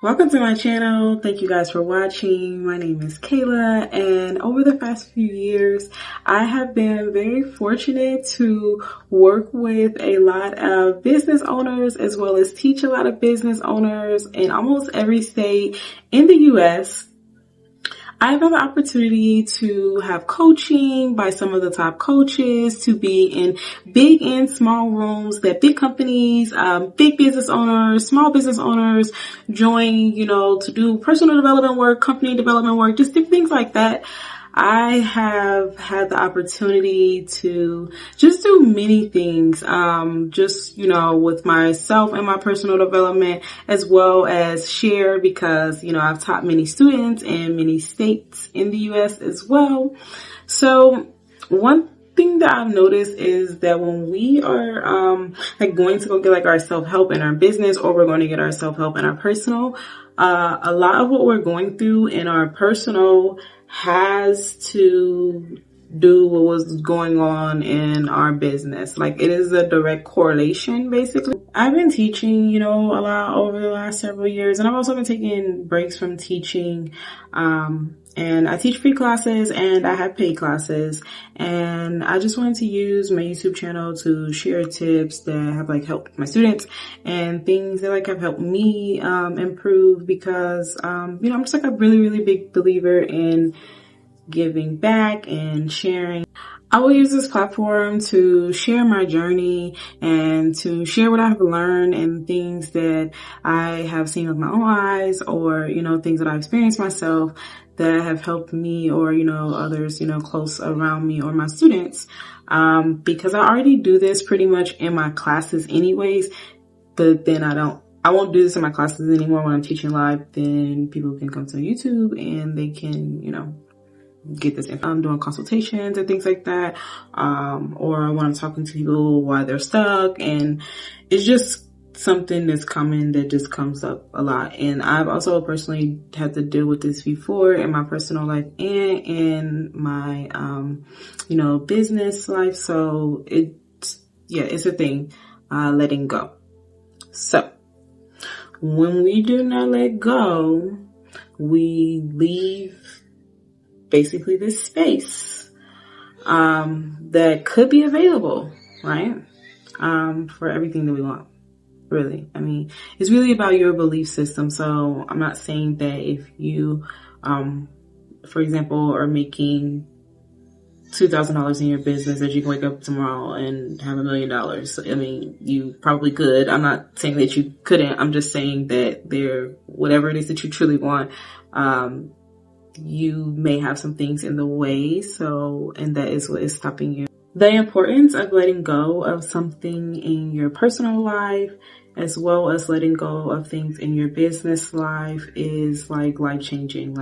Welcome to my channel. Thank you guys for watching. My name is Kayla, and over the past few years, I have been very fortunate to work with a lot of business owners as well as teach a lot of business owners in almost every state in the US. I've had the opportunity to have coaching by some of the top coaches, to be in big and small rooms that big companies, big business owners, small business owners join, to do personal development work, company development work, just different things like that. I have had the opportunity to just do many things, with myself and my personal development, as well as share because, I've taught many students in many states in the US as well. So one thing that I've noticed is that when we are going to go get our self-help in our business, or we're going to get our self-help in our personal, a lot of what we're going through in our personal has to do what was going on in our business. It is a direct correlation, basically. I've been teaching, a lot over the last several years, and I've also been taking breaks from teaching. And I teach free classes and I have paid classes, and I just wanted to use my YouTube channel to share tips that have helped my students and things that have helped me improve, because I'm just a really, really big believer in giving back and sharing. I will use this platform to share my journey and to share what I've learned and things that I have seen with my own eyes, or, things that I've experienced myself that have helped me, or, others, close around me, or my students. Because I already do this pretty much in my classes anyways, but then I won't do this in my classes anymore when I'm teaching live. Then people can come to YouTube and they can, get this info. I'm doing consultations and things like that, or when I'm talking to people while they're stuck, and it's just something that's common that just comes up a lot. And I've also personally had to deal with this before in my personal life and in my business life. So it's a thing, letting go. So when we do not let go, we leave basically this space that could be available, right? For everything that we want, really. I mean, it's really about your belief system. So I'm not saying that if you, for example, are making $2,000 in your business, that you can wake up tomorrow and have $1 million. I mean, you probably could. I'm not saying that you couldn't. I'm just saying that whatever it is that you truly want, you may have some things in the way. And that is what is stopping you. The importance of letting go of something in your personal life, as well as letting go of things in your business life, is life changing.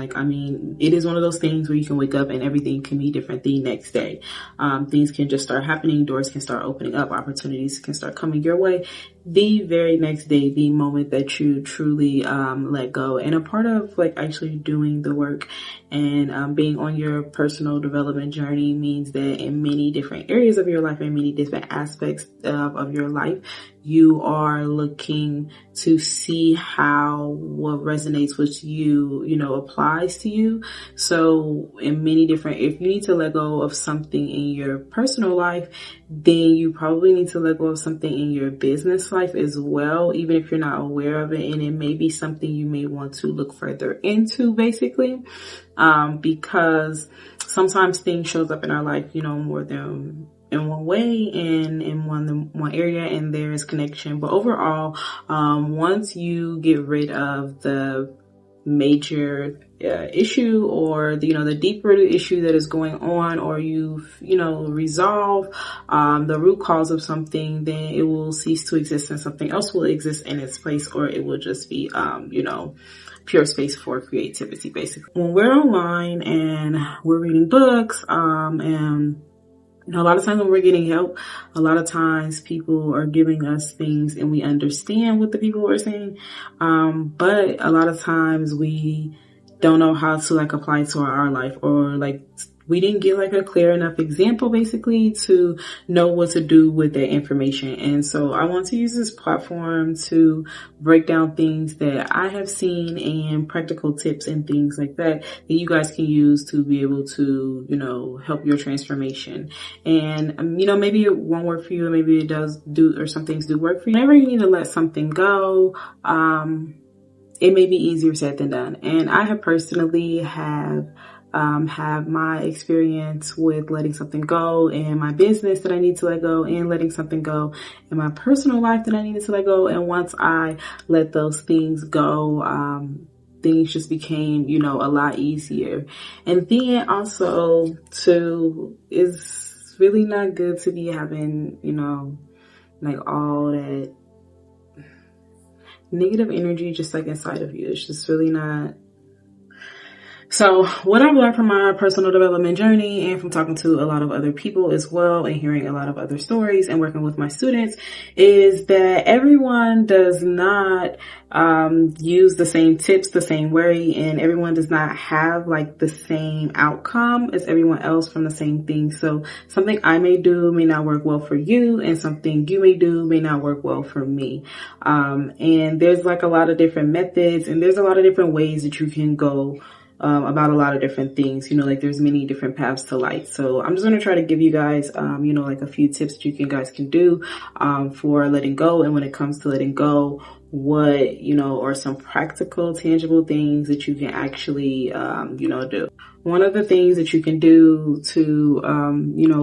It is one of those things where you can wake up and everything can be different the next day. Things can just start happening. Doors can start opening up. Opportunities can start coming your way the very next day, the moment that you truly let go. And a part of actually doing the work and being on your personal development journey means that in many different areas of your life and many different aspects of your life, you are looking to see how what resonates with you, applies to you. So if you need to let go of something in your personal life, then you probably need to let go of something in your business life as well, even if you're not aware of it. And it may be something you may want to look further into, basically, because sometimes things shows up in our life, more than in one way and in one area, and there is connection. But overall, once you get rid of the major issue, or the deeper issue that is going on, or you've resolve the root cause of something, then it will cease to exist and something else will exist in its place, or it will just be pure space for creativity, basically. When we're online and we're reading books, and a lot of times when we're getting help, a lot of times people are giving us things and we understand what the people are saying. But a lot of times we don't know how to apply it to our life, or we didn't get like a clear enough example basically to know what to do with that information. And so I want to use this platform to break down things that I have seen and practical tips and things like that that you guys can use to be able to, help your transformation. And, maybe it won't work for you, maybe it does do, or some things do work for you. Whenever you need to let something go, it may be easier said than done. And I have personally have my experience with letting something go in my business that I need to let go, and letting something go in my personal life that I needed to let go. And once I let those things go, things just became, a lot easier. And then also too, it's really not good to be having, like all that negative energy just like inside of you. It's just really not. So what I've learned from my personal development journey and from talking to a lot of other people as well and hearing a lot of other stories and working with my students is that everyone does not use the same tips the same way, and everyone does not have like the same outcome as everyone else from the same thing. So something I may do may not work well for you, and something you may do may not work well for me. And there's like a lot of different methods, and there's a lot of different ways that you can go about a lot of different things, like there's many different paths to light. So I'm just going to try to give you guys, like a few tips that guys can do, for letting go. And when it comes to letting go, what, are some practical, tangible things that you can actually, do. One of the things that you can do to,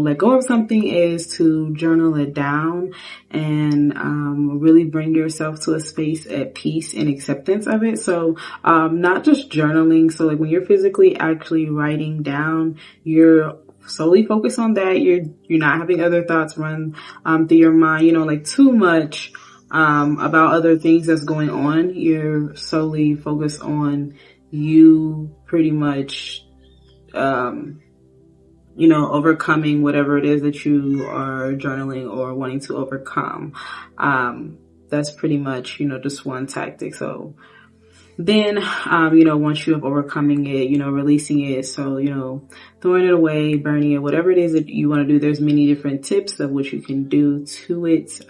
let go of something is to journal it down and really bring yourself to a space at peace and acceptance of it. So not just journaling. So like when you're physically actually writing down, you're solely focused on that. You're not having other thoughts run through your mind, like too much about other things that's going on. You're solely focused on you pretty much overcoming whatever it is that you are journaling or wanting to overcome. That's pretty much, just one tactic. So then, once you have overcoming it, releasing it. So, throwing it away, burning it, whatever it is that you want to do, there's many different tips of what you can do to it.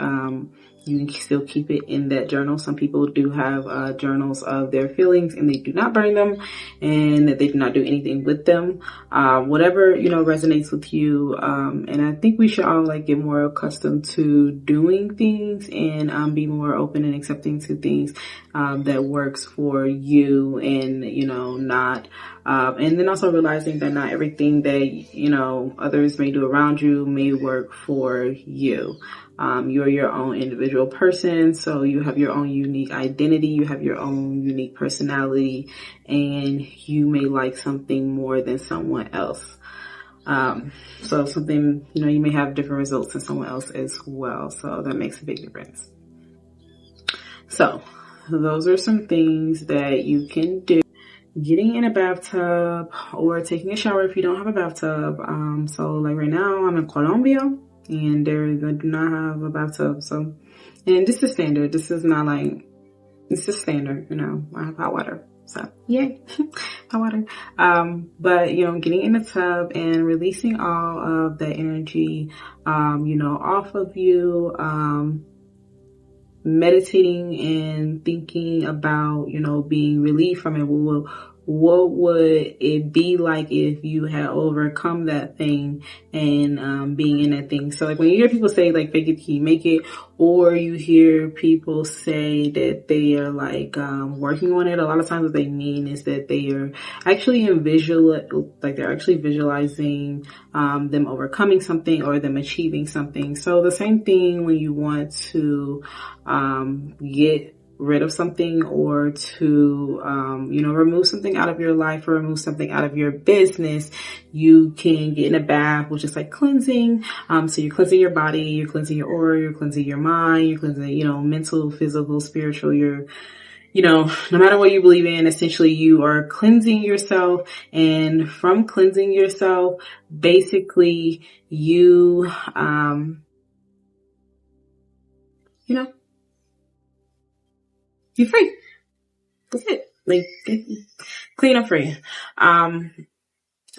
You can still keep it in that journal. Some people do have journals of their feelings and they do not burn them and they do not do anything with them. Whatever, resonates with you. And I think we should all like get more accustomed to doing things and be more open and accepting to things that works for you and, not. And then also realizing that not everything that, others may do around you may work for you. You're your own individual person, so you have your own unique identity, you have your own unique personality, and you may like something more than someone else. So something, you may have different results than someone else as well, so that makes a big difference. So those are some things that you can do. Getting in a bathtub or taking a shower if you don't have a bathtub. So like right now I'm in Colombia and they do not have a bathtub. So, and this is standard. This is not like, this is standard, I have hot water. So yay, hot water. But getting in the tub and releasing all of the energy, off of you, meditating and thinking about, being relieved from it. What would it be like if you had overcome that thing and being in that thing? So like when you hear people say like fake it till you make it, or you hear people say that they are like working on it, a lot of times what they mean is that they are actually they're actually visualizing them overcoming something or them achieving something. So the same thing when you want to get rid of something or to, remove something out of your life or remove something out of your business, you can get in a bath, which is like cleansing. So you're cleansing your body, you're cleansing your aura, you're cleansing your mind, you're cleansing, mental, physical, spiritual, no matter what you believe in, essentially you are cleansing yourself. And from cleansing yourself, basically you, you're free. That's it. Like, clean up free.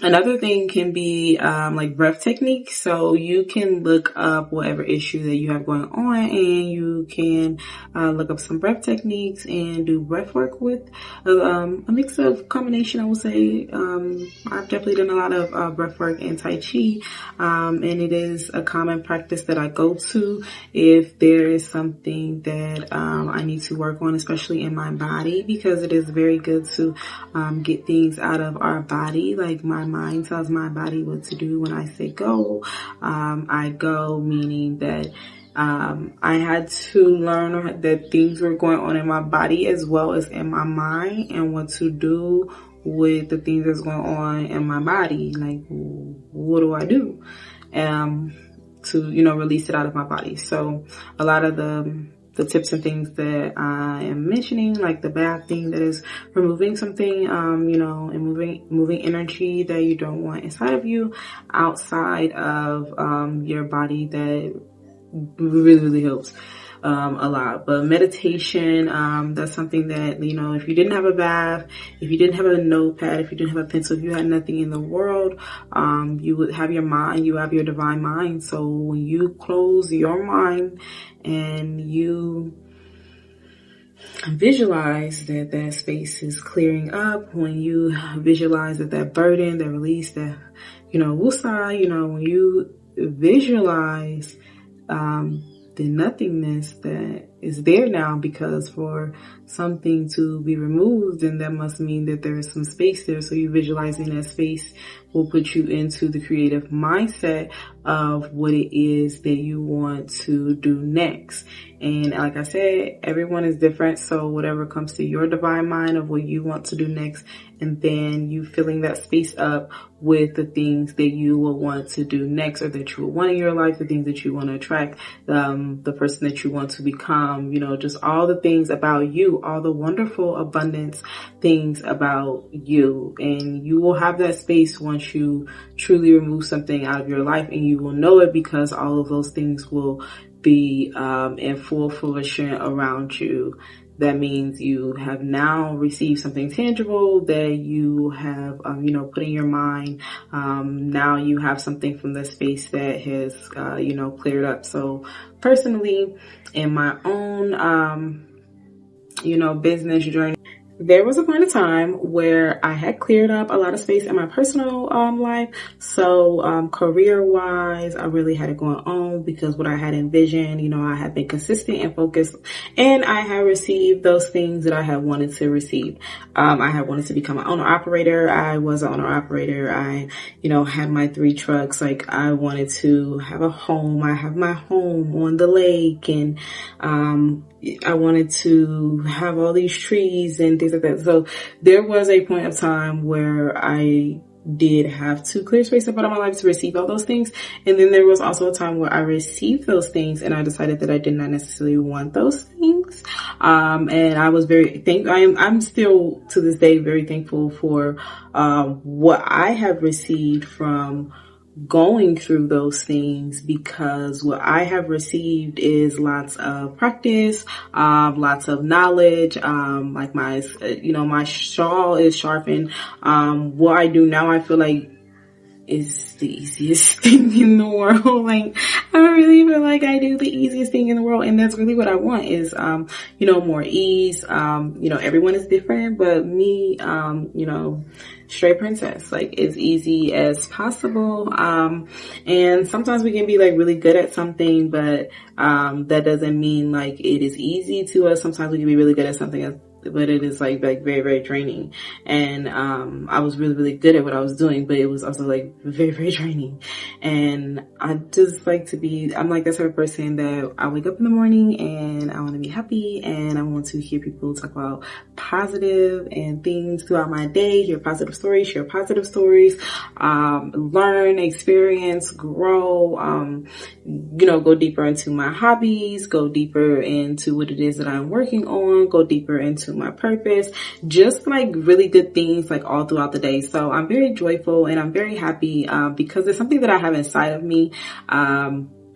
Another thing can be like breath techniques. So you can look up whatever issue that you have going on, and you can look up some breath techniques and do breath work with a mix of combination, I would say. I've definitely done a lot of breath work and Tai Chi, and it is a common practice that I go to if there is something that I need to work on, especially in my body, because it is very good to get things out of our body. Like my mind tells my body what to do when I say go. I go, meaning that I had to learn that things were going on in my body as well as in my mind, and what to do with the things that's going on in my body. Like, what do I do to, release it out of my body? So a lot of the tips and things that I am mentioning, like the bath thing, that is removing something, and moving energy that you don't want inside of you, outside of your body, that really, really helps a lot. But meditation, that's something that, if you didn't have a bath, if you didn't have a notepad, if you didn't have a pencil, if you had nothing in the world, you would have your mind, you have your divine mind. So when you close your mind and you visualize that that space is clearing up, when you visualize that burden, that release, that, wusa, when you visualize the nothingness that is there now, because for something to be removed, then that must mean that there is some space there. So you visualizing that space will put you into the creative mindset of what it is that you want to do next. And like I said, everyone is different. So whatever comes to your divine mind of what you want to do next, and then you filling that space up with the things that you will want to do next, or that you will want in your life, the things that you want to attract, the person that you want to become, just all the things about you, all the wonderful abundance things about you. And you will have that space once you truly remove something out of your life, and you will know it, because all of those things will be in full fruition around you. That means you have now received something tangible that you have, put in your mind. Now you have something from the space that has, cleared up. So personally, in my own, business journey, there was a point of time where I had cleared up a lot of space in my personal life. So career-wise, I really had it going on, because what I had envisioned, I had been consistent and focused, and I had received those things that I had wanted to receive. I had wanted to become an owner-operator. I was an owner-operator. I, had my 3 trucks. Like, I wanted to have a home. I have my home on the lake, and I wanted to have all these trees and things like that. So there was a point of time where I did have to clear space up out of my life to receive all those things. And then there was also a time where I received those things and I decided that I did not necessarily want those things. And I was I'm still to this day very thankful for what I have received from going through those things, because what I have received is lots of practice, lots of knowledge, like my shawl is sharpened. What I do now, I feel like is the easiest thing in the world. Like, I really feel like I do the easiest thing in the world, and that's really what I want is, more ease. Everyone is different, but me, straight princess, like as easy as possible. And sometimes we can be like really good at something, but that doesn't mean like it is easy to us. Sometimes we can be really good at something, but it is like very, very draining. And I was really, really good at what I was doing, but it was also like very, very draining. And I just like I'm like that type of person that I wake up in the morning and I want to be happy, and I want to hear people talk about positive and things throughout my day, hear positive stories, share positive stories, learn, experience, grow, go deeper into my hobbies, go deeper into what it is that I'm working on, go deeper into my purpose, just like really good things like all throughout the day. So I'm very joyful and I'm very happy because it's something that I have inside of me.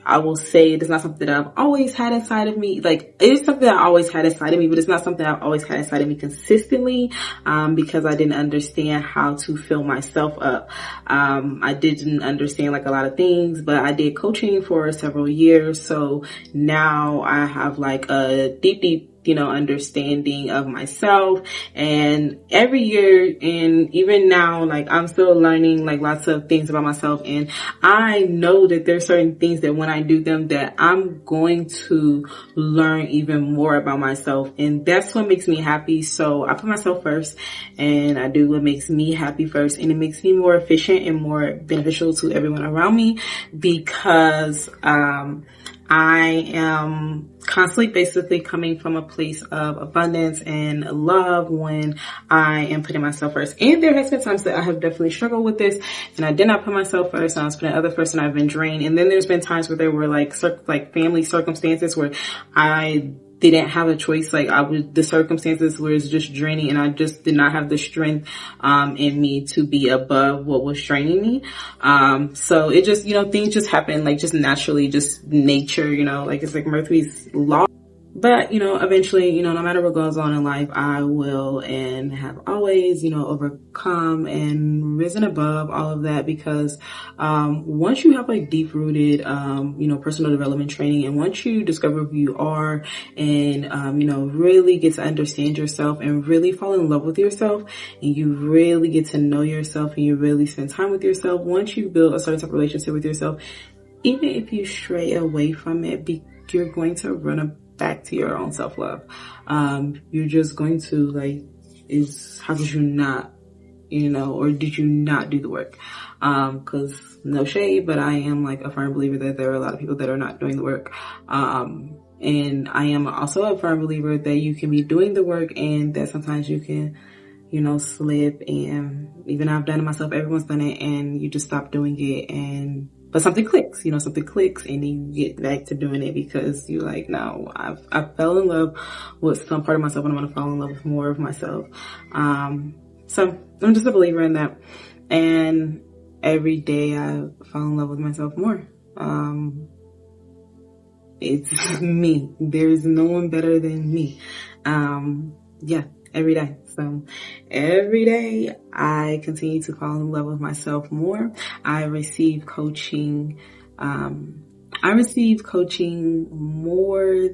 I will say it is not something that I've always had inside of me. Like, it is something that I always had inside of me, but it's not something I've always had inside of me consistently, because I didn't understand how to fill myself up. I didn't understand like a lot of things, but I did coaching for several years. So now I have like a deep, understanding of myself. And every year, and even now, like, I'm still learning like lots of things about myself. And I know that there's certain things that when I do them, that I'm going to learn even more about myself. And that's what makes me happy. So I put myself first, and I do what makes me happy first. And it makes me more efficient and more beneficial to everyone around me, because, I am constantly basically coming from a place of abundance and love when I am putting myself first. And there has been times that I have definitely struggled with this, and I did not put myself first, and I was putting others first, and I've been drained. And then there's been times where there were like family circumstances where I didn't have a choice. Like, the circumstances where it's just draining, and I just did not have the strength, in me to be above what was draining me. So it just, things just happen, like, just naturally, just nature, like, it's like Murphy's Law. But, eventually, no matter what goes on in life, I will and have always, overcome and risen above all of that, because, once you have like deep rooted, personal development training, and once you discover who you are and, really get to understand yourself and really fall in love with yourself, and you really get to know yourself, and you really spend time with yourself, once you build a certain type of relationship with yourself, even if you stray away from it, you're going to run back to your own self-love. You're just going to how could you not, or did you not do the work? Cause no shade, but I am like a firm believer that there are a lot of people that are not doing the work. And I am also a firm believer that you can be doing the work, and that sometimes you can, slip. And even I've done it myself, everyone's done it, and you just stop doing it, but something clicks, and then you get back to doing it, because you're like, no, I fell in love with some part of myself, and I'm going to fall in love with more of myself. So I'm just a believer in that. And every day I fall in love with myself more. It's me. There's no one better than me. Every day. So every day I continue to fall in love with myself more. I receive coaching. I receive coaching more,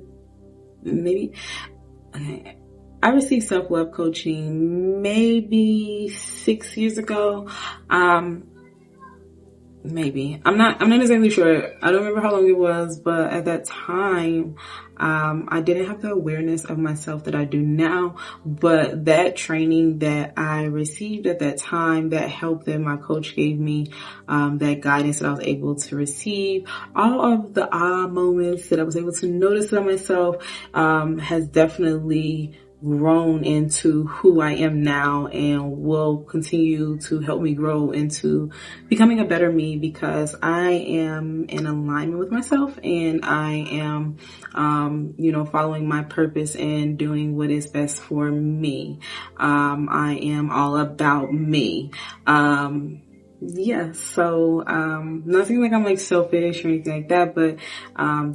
I received self-love coaching maybe 6 years ago. Maybe. I'm not exactly sure. I don't remember how long it was, but at that time, I didn't have the awareness of myself that I do now, but that training that I received at that time, that help that my coach gave me, that guidance that I was able to receive, all of the aha moments that I was able to notice about myself, has definitely grown into who I am now, and will continue to help me grow into becoming a better me, because I am in alignment with myself, and I am, following my purpose and doing what is best for me. I am all about me. So, nothing like I'm like selfish or anything like that, but,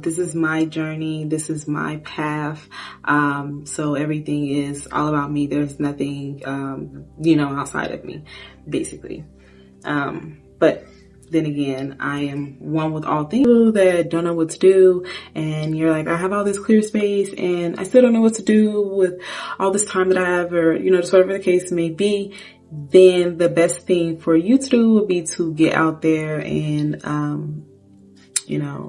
this is my journey. This is my path. So everything is all about me. There's nothing, outside of me, basically. But then again, I am one with all things. People that don't know what to do, and you're like, I have all this clear space, and I still don't know what to do with all this time that I have, or, just whatever the case may be. Then the best thing for you to do would be to get out there and,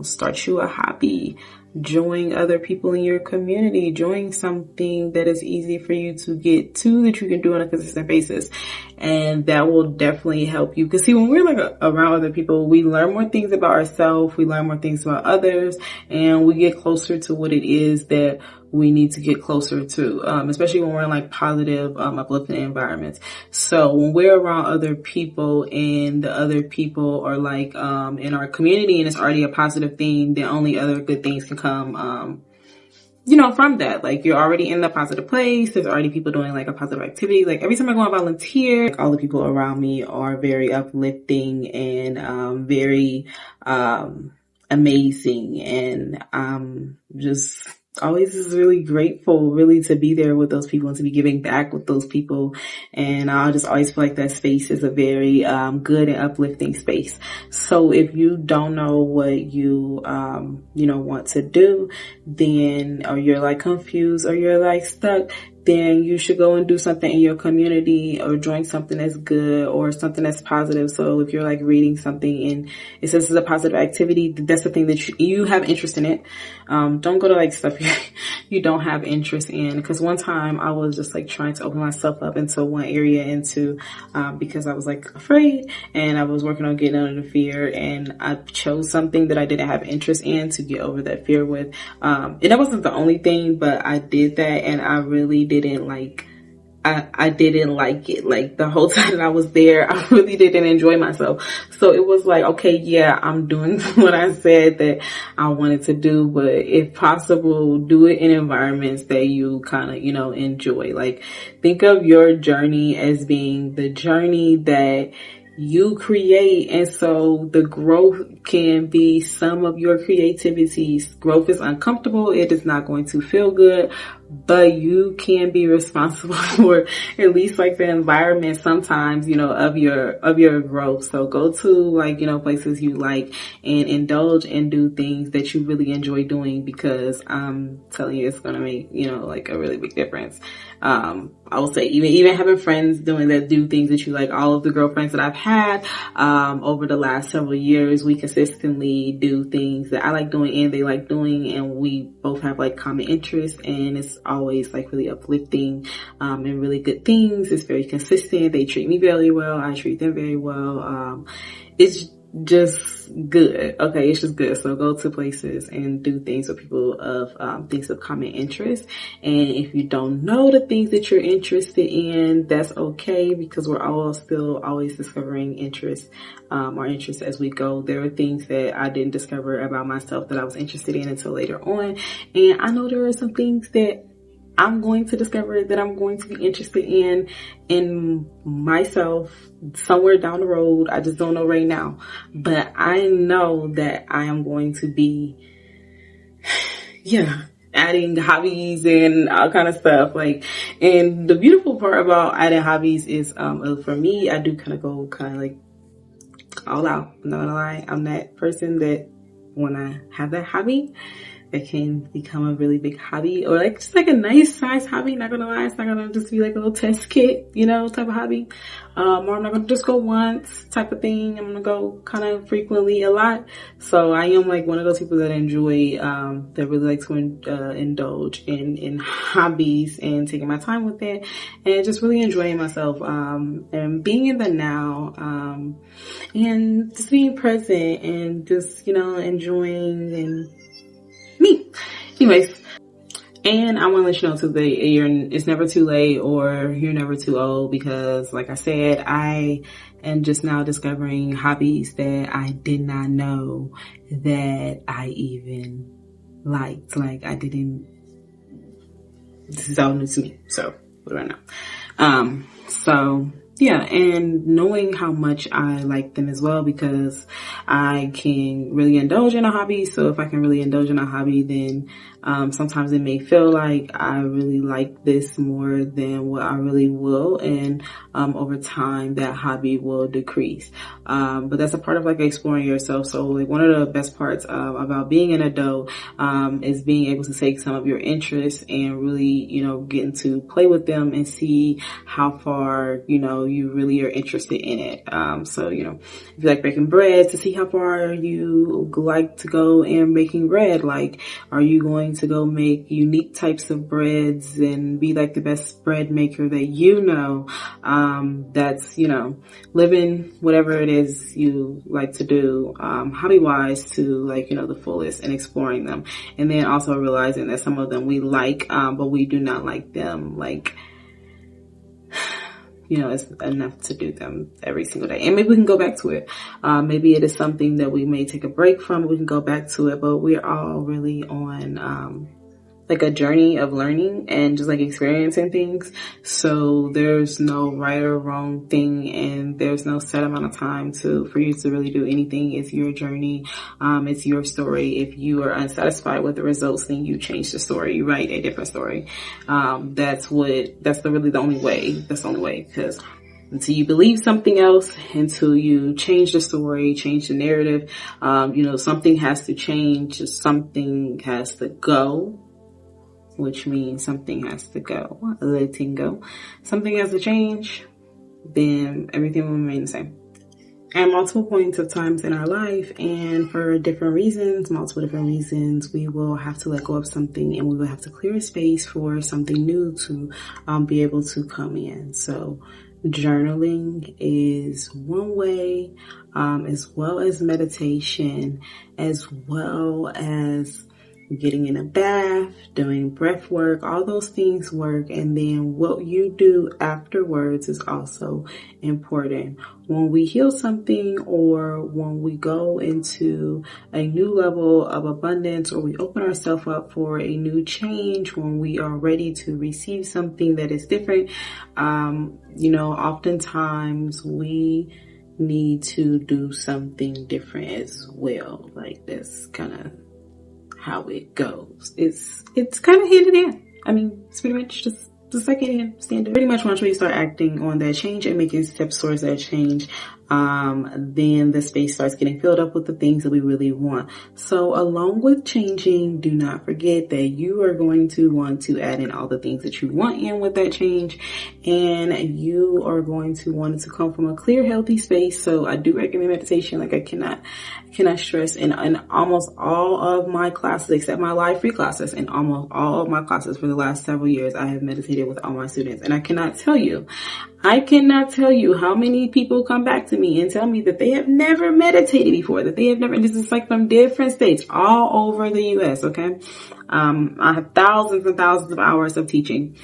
start you a hobby, join other people in your community, join something that is easy for you to get to, that you can do on a consistent basis. And that will definitely help you. Because see, when we're like around other people, we learn more things about ourselves, we learn more things about others, and we get closer to what it is that we need to get closer to, especially when we're in like positive, uplifting environments. So when we're around other people, and the other people are like, in our community, and it's already a positive thing, then only other good things can come, from that. Like, you're already in the positive place. There's already people doing like a positive activity. Like, every time I go and volunteer, like, all the people around me are very uplifting and, very, amazing. And just always is really grateful really to be there with those people and to be giving back with those people. And I just always feel like that space is a very good and uplifting space. So if you don't know what you want to do, then, or you're like confused or you're like stuck, then you should go and do something in your community or join something that's good or something that's positive. So if you're like reading something and it says it's a positive activity, that's the thing that you have interest in it. Don't go to like stuff you don't have interest in. Because one time I was just like trying to open myself up into one area because I was like afraid and I was working on getting out of the fear, and I chose something that I didn't have interest in to get over that fear with. And that wasn't the only thing, but I did that and I really didn't like I didn't like it. Like the whole time that I was there, I really didn't enjoy myself. So it was like, okay, yeah, I'm doing what I said that I wanted to do, but if possible, do it in environments that you kind of, enjoy. Like think of your journey as being the journey that you create, and so the growth can be some of your creativity. Growth is uncomfortable. It is not going to feel good, but you can be responsible for at least like the environment sometimes, of your growth. So go to like, places you like and indulge and do things that you really enjoy doing, because I'm telling you, it's going to make, like a really big difference. I will say even having friends do things that you like. All of the girlfriends that I've had, over the last several years, we consistently do things that I like doing and they like doing, and we both have like common interests, and it's always like really uplifting, and really good things. It's very consistent. They treat me very well. I treat them very well. It's just good. Okay. It's just good. So go to places and do things with people of, things of common interest. And if you don't know the things that you're interested in, that's okay, because we're all still always discovering our interests as we go. There are things that I didn't discover about myself that I was interested in until later on. And I know there are some things that I'm going to discover that I'm going to be interested in myself somewhere down the road. I just don't know right now, but I know that I am going to be, adding hobbies and all kind of stuff. Like, and the beautiful part about adding hobbies is, for me, I do kind of like all out. I'm not gonna lie. I'm that person that when I have that hobby, it can become a really big hobby, or like just like a nice size hobby. Not gonna lie, it's not gonna just be like a little test kit, type of hobby. Or I'm not gonna just go once type of thing. I'm gonna go kind of frequently a lot. So I am like one of those people that enjoy, that really like to indulge in hobbies and taking my time with it and just really enjoying myself, and being in the now, and just being present and just, enjoying and me. Anyways, and I want to let you know too that it's never too late or you're never too old, because like I said, I am just now discovering hobbies that I did not know that I even liked. Like this is all new to me. So what do I know? So yeah, and knowing how much I like them as well, because I can really indulge in a hobby. So if I can really indulge in a hobby, then sometimes it may feel like I really like this more than what I really will. And over time, that hobby will decrease. But that's a part of like exploring yourself. So like one of the best parts about being an adult is being able to take some of your interests and really, getting to play with them and see how far, you really are interested in it. So, if you like baking bread, to see how far you like to go in making bread. Like, are you going to go make unique types of breads and be like the best bread maker that that's, living whatever it is you like to do, hobby wise, to like, the fullest, and exploring them. And then also realizing that some of them we like, but we do not like them. Like, it's enough to do them every single day. And maybe we can go back to it. Maybe it is something that we may take a break from. We can go back to it, but we're all really on, like a journey of learning and just like experiencing things. So there's no right or wrong thing, and there's no set amount of time for you to really do anything. It's your journey. It's your story. If you are unsatisfied with the results, then you change the story. You write a different story. That's really the only way. That's the only way, because until you believe something else, until you change the story, change the narrative, something has to change, something has to go, which means something has to go, letting go. Something has to change, then everything will remain the same. At multiple points of times in our life, and for multiple different reasons, we will have to let go of something, and we will have to clear a space for something new to be able to come in. So journaling is one way, as well as meditation, as well as getting in a bath, doing breath work. All those things work. And then what you do afterwards is also important. When we heal something, or when we go into a new level of abundance, or we open ourselves up for a new change, when we are ready to receive something that is different, oftentimes we need to do something different as well. Like, that's kind of how it goes. It's kind of hand in hand. I mean, it's pretty much just like any standard. Pretty much once we start acting on that change and making steps towards that change, then the space starts getting filled up with the things that we really want. So along with changing, do not forget that you are going to want to add in all the things that you want in with that change, and you are going to want it to come from a clear, healthy space. So I do recommend meditation. Like, I cannot stress, in almost all of my classes, except my live free classes, in almost all of my classes for the last several years, I have meditated with all my students. And I cannot tell you how many people come back to me and tell me that they have never meditated before, this is like from different states all over the US. Okay. I have thousands and thousands of hours of teaching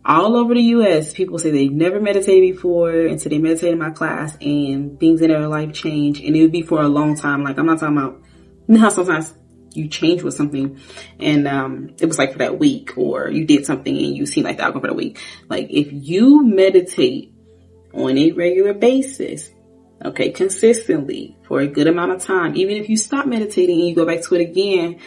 all over the US. People say they've never meditated before until they meditate in my class, and things in their life change, and it would be for a long time. Like, I'm not talking about, how sometimes you change with something and it was like for that week, or you did something and you seem like the outcome for the week. Like, if you meditate on a regular basis, okay, consistently for a good amount of time, even if you stop meditating and you go back to it again,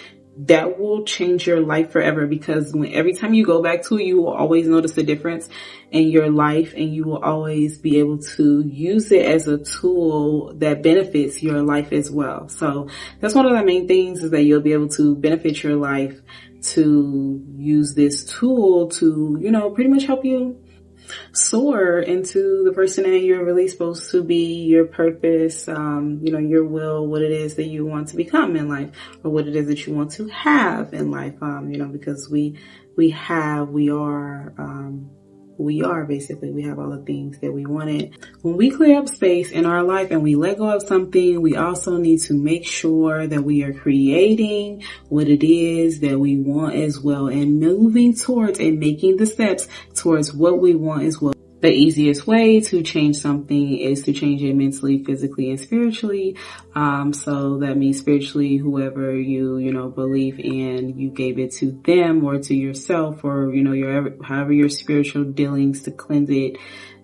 that will change your life forever, because every time you go back to it, you will always notice the difference in your life, and you will always be able to use it as a tool that benefits your life as well. So that's one of the main things, is that you'll be able to benefit your life, to use this tool to, pretty much help you soar into the person that you're really supposed to be, your purpose, your will, what it is that you want to become in life, or what it is that you want to have in life, because we have all the things that we wanted. When we clear up space in our life and we let go of something, we also need to make sure that we are creating what it is that we want as well, and moving towards and making the steps towards what we want as well. The easiest way to change something is to change it mentally, physically, and spiritually. So that means spiritually, whoever you believe in, you gave it to them or to yourself, or, however your spiritual dealings to cleanse it.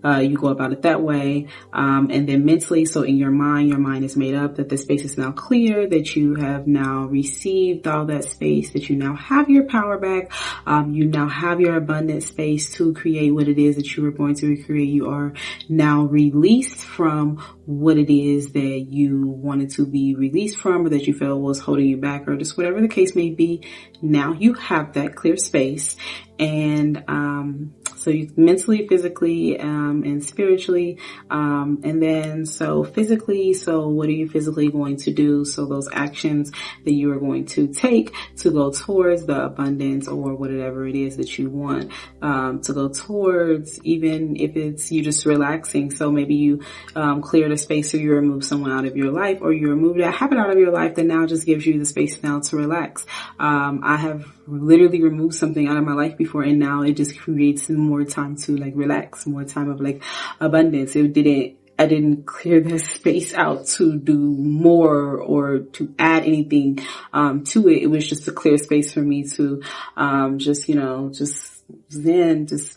You go about it that way. And then mentally, so in your mind is made up, that the space is now clear, that you have now received all that space, that you now have your power back. You now have your abundant space to create what it is that you were going to recreate. You are now released from what it is that you wanted to be released from, or that you felt was holding you back, or just whatever the case may be. Now you have that clear space. And so you mentally, physically, and spiritually, and then so physically, so what are you physically going to do? So those actions that you are going to take to go towards the abundance, or whatever it is that you want to go towards, even if it's you just relaxing. So maybe you cleared a space, or you remove someone out of your life, or you remove that habit out of your life that now just gives you the space now to relax. I have literally removed something out of my life before, and now it just creates more time to relax, more time of abundance. It didn't I didn't clear the space out to do more or to add anything, to it. It was just a clear space for me to, just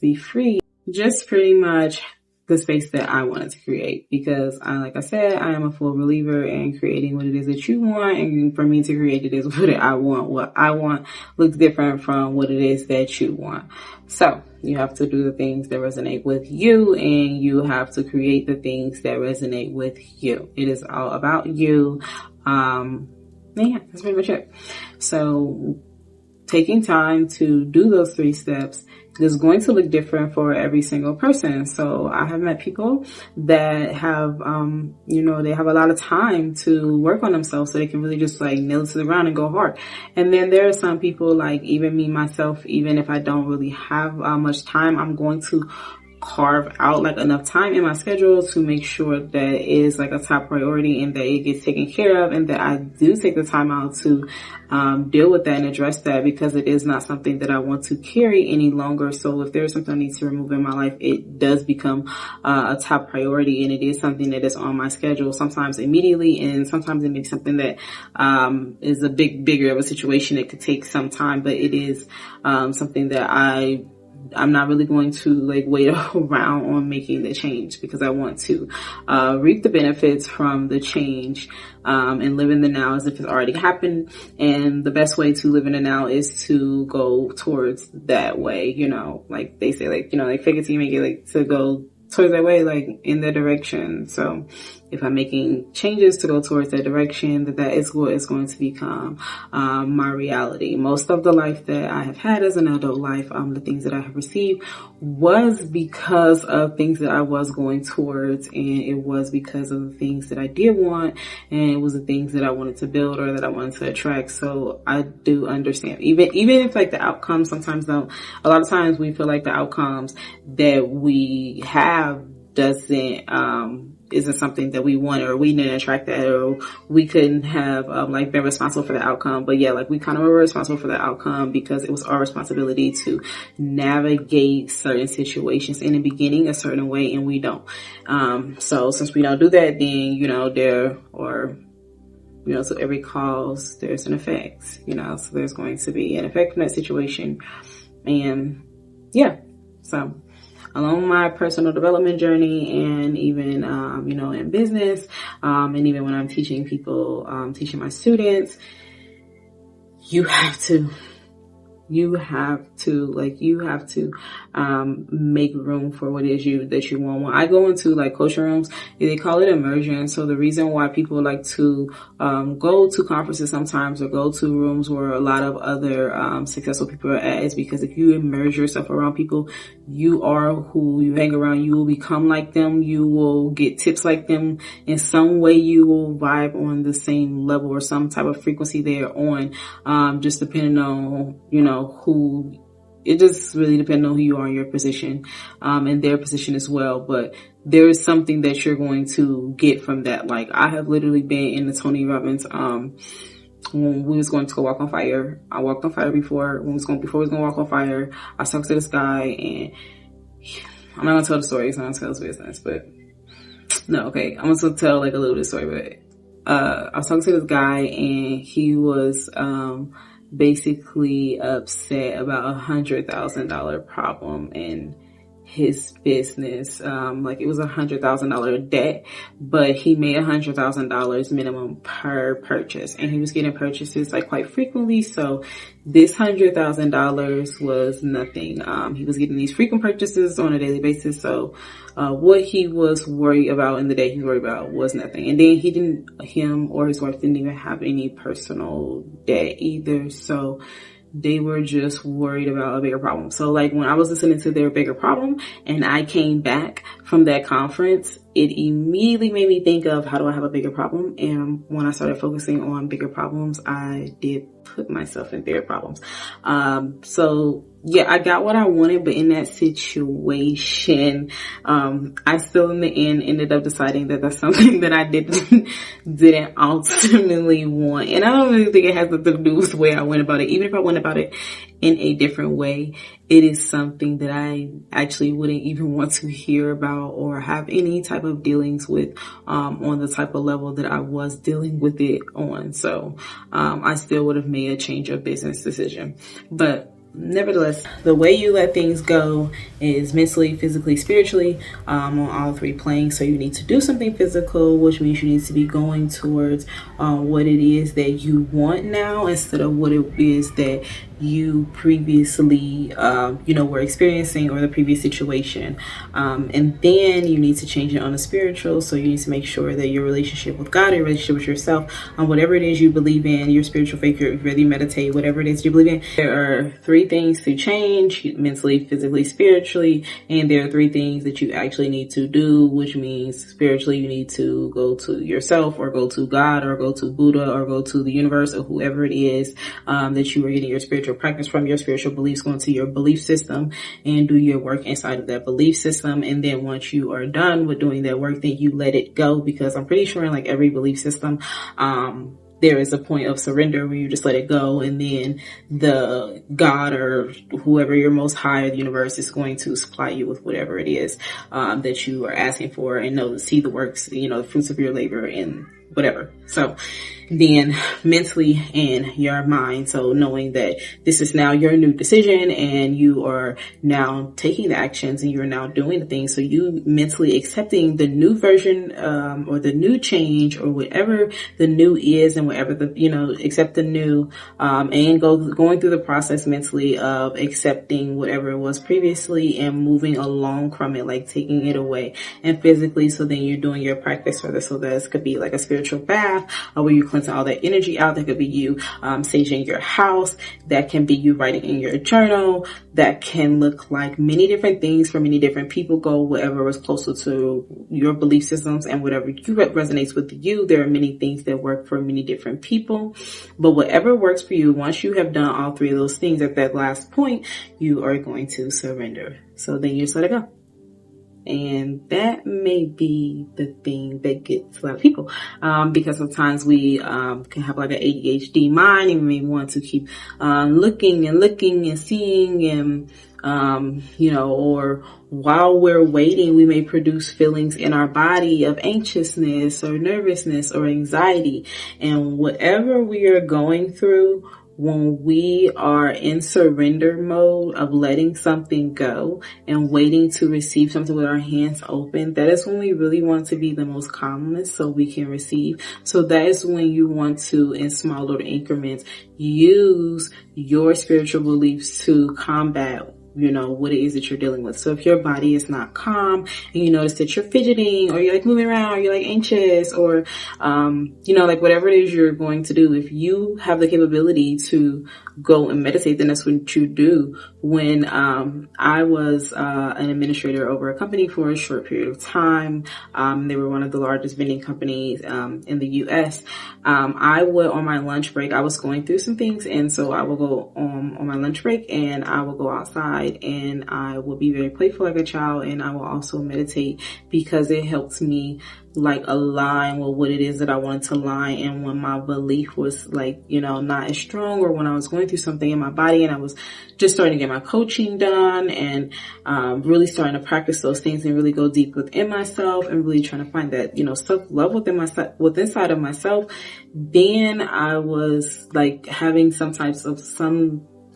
be free. Just pretty much the space that I wanted to create, because like I said, I am a full believer in creating what it is that you want, and for me to create it is what I want. What I want looks different from what it is that you want. So you have to do the things that resonate with you, and you have to create the things that resonate with you. It is all about you. Yeah, that's pretty much it. So taking time to do those 3 steps is going to look different for every single person. So I have met people that have, they have a lot of time to work on themselves, so they can really just like nail it to the ground and go hard. And then there are some people, like even me, myself, even if I don't really have much time, I'm going to carve out like enough time in my schedule to make sure that it is like a top priority and that it gets taken care of, and that I do take the time out to deal with that and address that, because it is not something that I want to carry any longer. So if there's something I need to remove in my life, it does become a top priority, and it is something that is on my schedule, sometimes immediately, and sometimes it may be something that is a bigger of a situation. It could take some time, but it is something that I'm not really going to like wait around on making the change, because I want to reap the benefits from the change and live in the now as if it's already happened. And the best way to live in the now is to go towards that way, like they say, like, like fake it till you make it, like to go towards that way, like in that direction. So if I'm making changes to go towards that direction, that is what is going to become my reality. Most of the life that I have had as an adult life, the things that I have received was because of things that I was going towards, and it was because of the things that I did want, and it was the things that I wanted to build or that I wanted to attract. So I do understand, even if like the outcomes sometimes don't, a lot of times we feel like the outcomes that we have isn't something that we want, or we didn't attract that, or we couldn't have like been responsible for the outcome. But yeah, like we kind of were responsible for the outcome because it was our responsibility to navigate certain situations in the beginning a certain way, and we don't. So since we don't do that, then so every cause there's an effect, so there's going to be an effect from that situation. And yeah, so along my personal development journey, and even, in business, and even when I'm teaching people, teaching my students, you have to make room for what it is that you want. When I go into like coaching rooms, they call it immersion. So the reason why people like to go to conferences sometimes, or go to rooms where a lot of other successful people are at, is because if you immerse yourself around people, you are who you hang around. You will become like them. You will get tips like them. In some way, you will vibe on the same level or some type of frequency they're on, just depending on, who. It just really depends on who you are in your position, and their position as well. But there is something that you're going to get from that. Like I have literally been in the Tony Robbins, when we was going to go walk on fire. I walked on fire before we was going to walk on fire. I talked to this guy, and I'm not going to tell the story. It's not going to tell his business, but no, okay. I'm going to tell like a little bit of the story, but, I was talking to this guy, and he was, basically upset about $100,000 problem in his business. Like it was $100,000 debt, but he made $100,000 minimum per purchase, and he was getting purchases like quite frequently. So this $100,000 was nothing. He was getting these frequent purchases on a daily basis. So what he was worried about in the day he was worried about was nothing. And then him or his wife didn't even have any personal debt either. So they were just worried about a bigger problem. So like when I was listening to their bigger problem and I came back from that conference, it immediately made me think of, how do I have a bigger problem? And when I started focusing on bigger problems, I did put myself in bigger problems. So yeah, I got what I wanted, but in that situation, I still in the end ended up deciding that that's something that I didn't ultimately want. And I don't really think it has nothing to do with the way I went about it. Even if I went about it in a different way, it is something that I actually wouldn't even want to hear about or have any type of dealings with, on the type of level that I was dealing with it on. So, I still would have made a change of business decision. But nevertheless, the way you let things go is mentally, physically, spiritually, on all three planes. So you need to do something physical, which means you need to be going towards what it is that you want now instead of what it is that you previously, were experiencing, or the previous situation. And then you need to change it on the spiritual. So you need to make sure that your relationship with God, your relationship with yourself, whatever it is you believe in, your spiritual faith, you really meditate, whatever it is you believe in, there are three things to change: mentally, physically, spiritually. And there are three things that you actually need to do, which means spiritually, you need to go to yourself, or go to God, or go to Buddha, or go to the universe, or whoever it is that you are getting your spiritual practice from, your spiritual beliefs, going to your belief system and do your work inside of that belief system. And then once you are done with doing that work, then you let it go, because I'm pretty sure in like every belief system, there is a point of surrender where you just let it go, and then the God or whoever your most high, the universe, is going to supply you with whatever it is that you are asking for, and see the works, the fruits of your labor and whatever. So then mentally and your mind, so knowing that this is now your new decision and you are now taking the actions and you're now doing the things. So you mentally accepting the new version, or the new change, or whatever the new is, and whatever accept the new, and going through the process mentally of accepting whatever it was previously and moving along from it, like taking it away. And physically, so then you're doing your practice for this. So this could be like a spiritual bath, where you cleanse all that energy out. That could be you saging your house. That can be you writing in your journal. That can look like many different things for many different people. Go whatever is closer to your belief systems and whatever resonates with you. There are many things that work for many different people, but whatever works for you, once you have done all three of those things, at that last point, you are going to surrender. So then you just let it go. And that may be the thing that gets a lot of people, because sometimes we can have like an ADHD mind, and we may want to keep looking and seeing, and or while we're waiting, we may produce feelings in our body of anxiousness or nervousness or anxiety. And whatever we are going through, when we are in surrender mode of letting something go and waiting to receive something with our hands open, that is when we really want to be the most calmest, so we can receive. So that is when you want to, in small little increments, use your spiritual beliefs to combat what it is that you're dealing with. So if your body is not calm and you notice that you're fidgeting, or you're like moving around, or you're like anxious, or, like whatever it is you're going to do, if you have the capability to go and meditate, then that's what you do. When, I was, an administrator over a company for a short period of time, they were one of the largest vending companies, in the US. I would, on my lunch break, I was going through some things. And so I will go on my lunch break, and I will go outside, and I will be very playful like a child, and I will also meditate, because it helps me like align with what it is that I wanted to align. And when my belief was like, not as strong, or when I was going through something in my body, and I was just starting to get my coaching done, and really starting to practice those things and really go deep within myself, and really trying to find that, self-love within inside of myself, then I was like having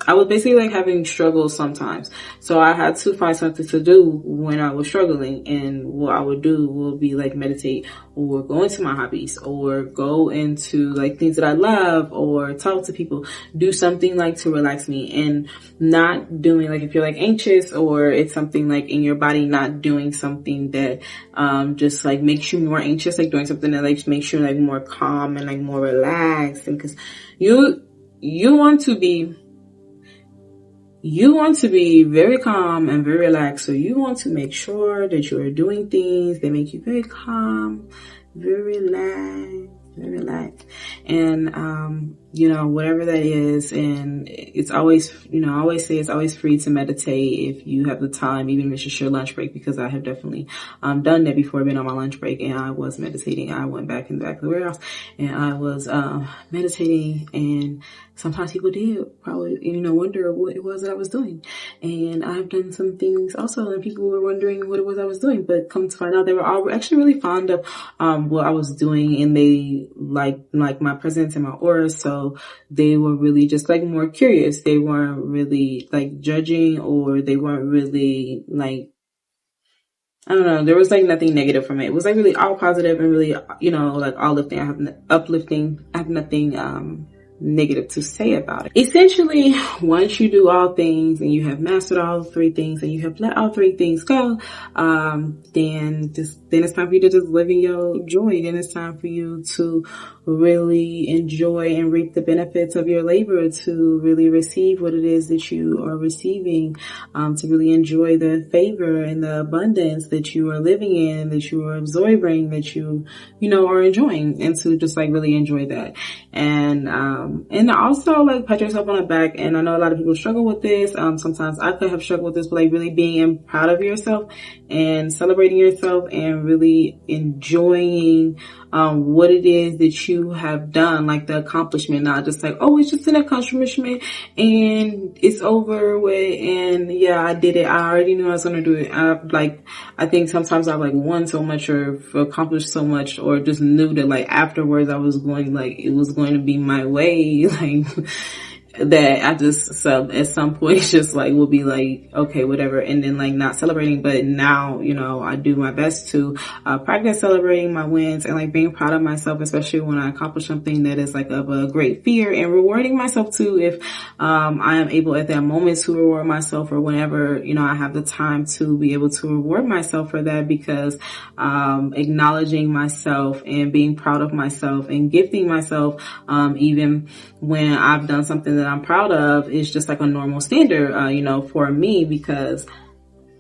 I was basically like having struggles sometimes. So I had to find something to do when I was struggling. And what I would do would be like meditate, or go into my hobbies, or go into like things that I love, or talk to people, do something like to relax me, and not doing like, if you're like anxious, or it's something like in your body, not doing something that, just like makes you more anxious, like doing something that like makes you like more calm and like more relaxed. And cause you want to be very calm and very relaxed. So you want to make sure that you are doing things that make you very calm, very relaxed. And whatever that is. And it's always, I always say it's always free to meditate if you have the time, even if it's just your lunch break, because I have definitely done that before. Been on my lunch break and I was meditating. I went back in the back of the warehouse and I was meditating, and sometimes people did probably, wonder what it was that I was doing. And I've done some things also, and people were wondering what it was I was doing, but come to find out they were all actually really fond of what I was doing, and they like my presence and my aura. So they were really just like more curious. They weren't really like judging, or they weren't really like, I don't know. There was like nothing negative from it. It was like really all positive and really, like uplifting. I have nothing, negative to say about it. Essentially, once you do all things and you have mastered all three things and you have let all three things go, then it's time for you to just live in your joy. Then it's time for you to really enjoy and reap the benefits of your labor, to really receive what it is that you are receiving, to really enjoy the favor and the abundance that you are living in, that you are absorbing, that you are enjoying, and to just like really enjoy that. And also like pat yourself on the back. And I know a lot of people struggle with this. Sometimes I could have struggled with this, but like really being proud of yourself and celebrating yourself and really enjoying what it is that you have done, like the accomplishment, not just like, oh, it's just an accomplishment and it's over with, and yeah, I did it. I already knew I was going to do it. I think sometimes I've like won so much or accomplished so much, or just knew that like afterwards I was going, like it was going to be my way, like that I just at some point just like will be like, okay, whatever, and then like not celebrating. But now, I do my best to practice celebrating my wins and like being proud of myself, especially when I accomplish something that is like of a great fear, and rewarding myself too if I am able at that moment to reward myself, or whenever I have the time to be able to reward myself for that, because acknowledging myself and being proud of myself and gifting myself even when I've done something that I'm proud of is just like a normal standard, for me, because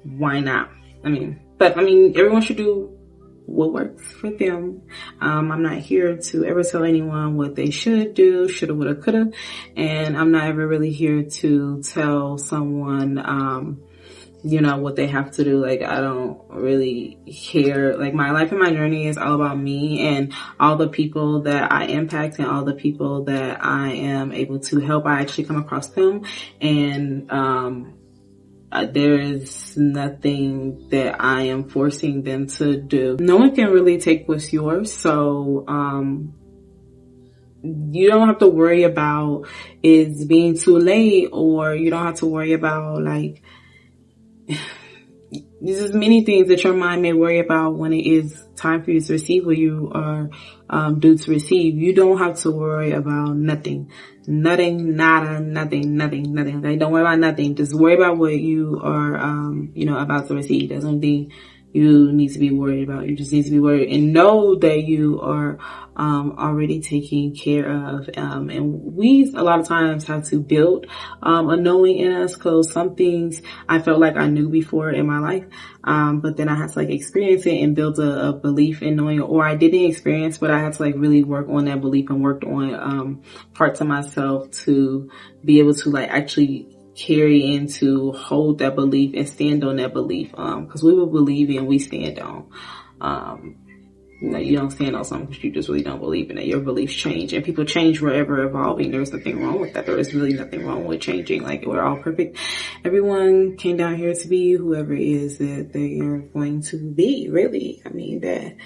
why not? But everyone should do what works for them. I'm not here to ever tell anyone what they should do, shoulda, woulda, coulda, and I'm not ever really here to tell someone, what they have to do. Like, I don't really care. Like, my life and my journey is all about me and all the people that I impact and all the people that I am able to help. I actually come across them, and there is nothing that I am forcing them to do. No one can really take what's yours. So, you don't have to worry about it being too late, or you don't have to worry about like, there's many things that your mind may worry about when it is time for you to receive what you are due to receive. You don't have to worry about nothing. Nothing, nada, nothing. Like, don't worry about nothing. Just worry about what you are, about to receive. That's the only thing you need to be worried about. You just need to be worried and know that you are already taken care of. And we a lot of times have to build a knowing in us, because some things I felt like I knew before in my life, but then I had to like experience it and build a belief in knowing, or I didn't experience, but I had to like really work on that belief and worked on parts of myself to be able to like actually carry and to hold that belief and stand on that belief, because we will believe in, we stand on. You don't stand on something because you just really don't believe in it. Your beliefs change, and people change. We're ever evolving. There's nothing wrong with that. There is really nothing wrong with changing. Like, we're all perfect. Everyone came down here to be whoever it is that they are going to be, really. That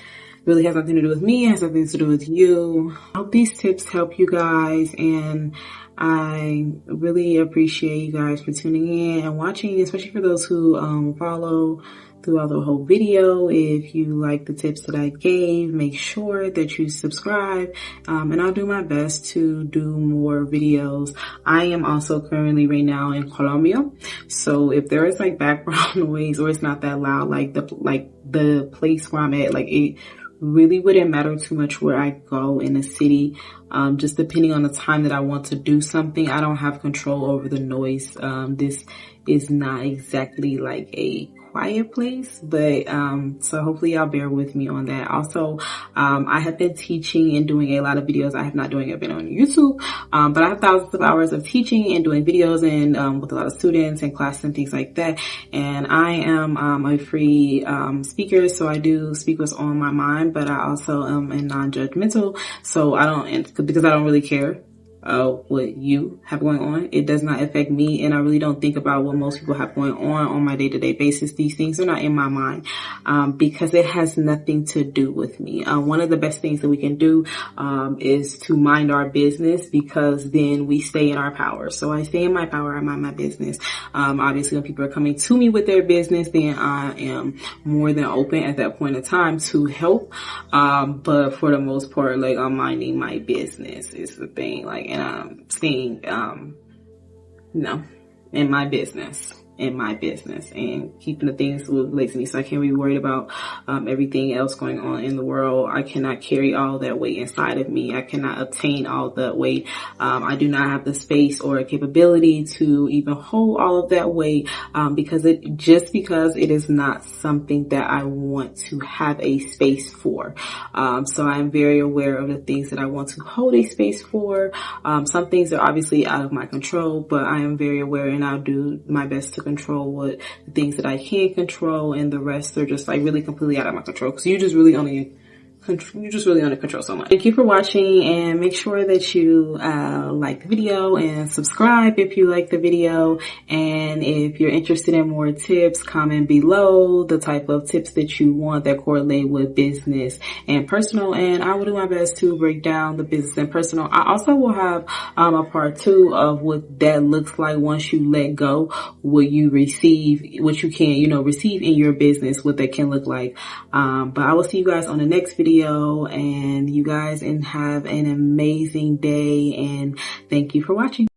really has nothing to do with me. It has nothing to do with you. I hope these tips help you guys, and I really appreciate you guys for tuning in and watching, especially for those who follow throughout the whole video. If you like the tips that I gave, make sure that you subscribe, and I'll do my best to do more videos. I am also currently right now in Colombia, so if there is like background noise or it's not that loud, like the place where I'm at, like it really wouldn't matter too much where I go in the city, just depending on the time that I want to do something. I don't have control over the noise. This is not exactly like a quiet place, but so hopefully y'all bear with me on that. Also, I have been teaching and doing a lot of videos. I have not doing a bit on YouTube, but I have thousands of hours of teaching and doing videos and with a lot of students and classes and things like that. And I am a free speaker, so I do speak what's on my mind, but I also am a non-judgmental, so because I don't really care what you have going on. It does not affect me, and I really don't think about what most people have going on my day-to-day basis. These things are not in my mind because it has nothing to do with me. One of the best things that we can do is to mind our business, because then we stay in our power. So I stay in my power, I mind my business. Obviously, when people are coming to me with their business, then I am more than open at that point in time to help. But for the most part, like, I'm minding my business is the thing. Like, and I'm staying, in my business and keeping the things that relate to me. So I can't be worried about everything else going on in the world. I cannot carry all that weight inside of me. I cannot obtain all that weight. I do not have the space or capability to even hold all of that weight because it is not something that I want to have a space for. So I'm very aware of the things that I want to hold a space for. Some things are obviously out of my control, but I am very aware, and I'll do my best to control what the things that I can control, and the rest are just like really completely out of my control, because you just really only control so much. Thank you for watching, and make sure that you like the video and subscribe if you like the video. And if you're interested in more tips, comment below the type of tips that you want that correlate with business and personal, and I will do my best to break down the business and personal. I also will have a part 2 of what that looks like once you let go, what you receive, what you can receive in your business, what that can look like. But I will see you guys on the next video, and you guys have an amazing day, and thank you for watching.